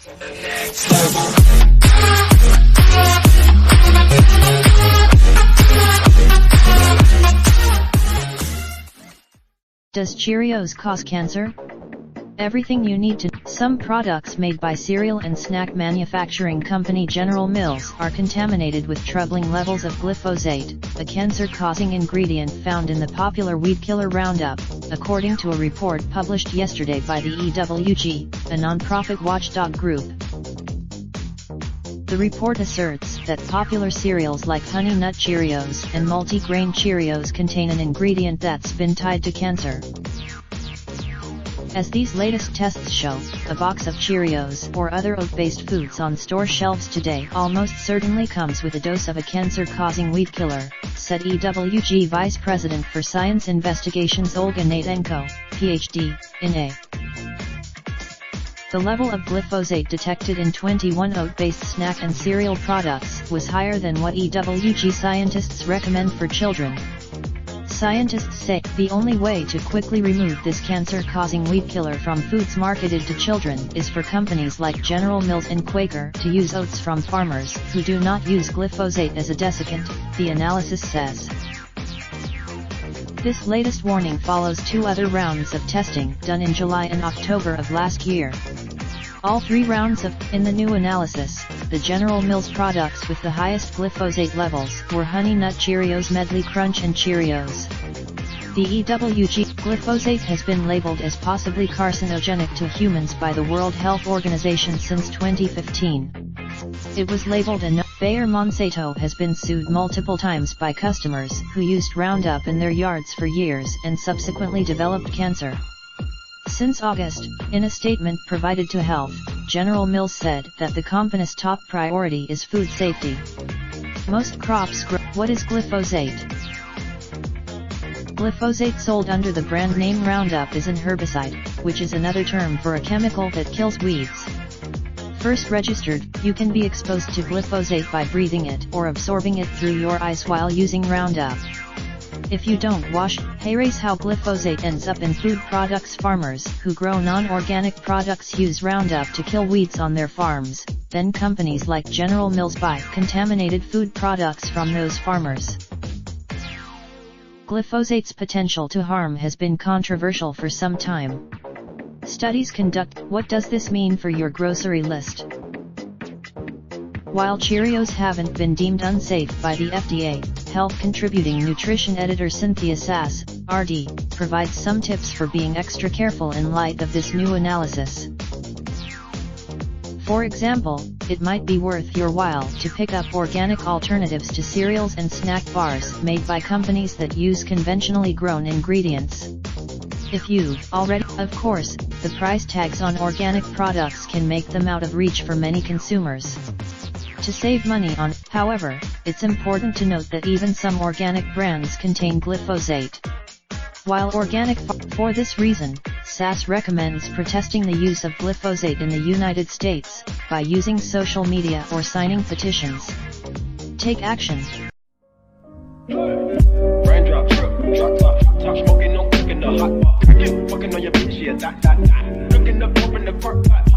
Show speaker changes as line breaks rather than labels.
Does Cheerios cause cancer? Everything you need to know. Some products made by cereal and snack manufacturing company General Mills are contaminated with troubling levels of glyphosate, a cancer-causing ingredient found in the popular weed killer Roundup, according to a report published yesterday by the EWG, a non-profit watchdog group. The report asserts that popular cereals like Honey Nut Cheerios and multi-grain Cheerios contain an ingredient that's been tied to cancer. As these latest tests show, a box of Cheerios or other oat-based foods on store shelves today almost certainly comes with a dose of a cancer-causing weed killer, said EWG Vice President for Science Investigations Olga Nadenko, Ph.D., in A. The level of glyphosate detected in 21 oat-based snack and cereal products was higher than what EWG scientists recommend for children. Scientists say the only way to quickly remove this cancer-causing weed killer from foods marketed to children is for companies like General Mills and Quaker to use oats from farmers who do not use glyphosate as a desiccant, the analysis says. This latest warning follows 2 other rounds of testing done in July and October of last year. All 3 rounds in the new analysis, the General Mills products with the highest glyphosate levels were Honey Nut Cheerios Medley Crunch and Cheerios. The EWG glyphosate has been labeled as possibly carcinogenic to humans by the World Health Organization since 2015. It was labeled a no. Bayer Monsanto has been sued multiple times by customers who used Roundup in their yards for years and subsequently developed cancer. Since August, in a statement provided to Health, General Mills said that the company's top priority is food safety. Most crops grow. What is glyphosate? Glyphosate, sold under the brand name Roundup, is an herbicide, which is another term for a chemical that kills weeds. First registered, you can be exposed to glyphosate by breathing it or absorbing it through your eyes while using Roundup. If you don't wash, here's how glyphosate ends up in food products. Farmers who grow non-organic products use Roundup to kill weeds on their farms, then companies like General Mills buy contaminated food products from those farmers. Glyphosate's potential to harm has been controversial for some time. Studies conduct. What does this mean for your grocery list? While Cheerios haven't been deemed unsafe by the FDA, Health Contributing Nutrition editor Cynthia Sass, RD, provides some tips for being extra careful in light of this new analysis. For example, it might be worth your while to pick up organic alternatives to cereals and snack bars made by companies that use conventionally grown ingredients. If you've already, of course, the price tags on organic products can make them out of reach for many consumers. To save money on, however, it's important to note that even some organic brands contain glyphosate. While organic, for this reason, Sass recommends protesting the use of glyphosate in the United States by using social media or signing petitions. Take action.
Raindrop, drop top smoking, no cooking the hot pot. Fucking on your bitch, yeah, that. Looking up, open the park pot.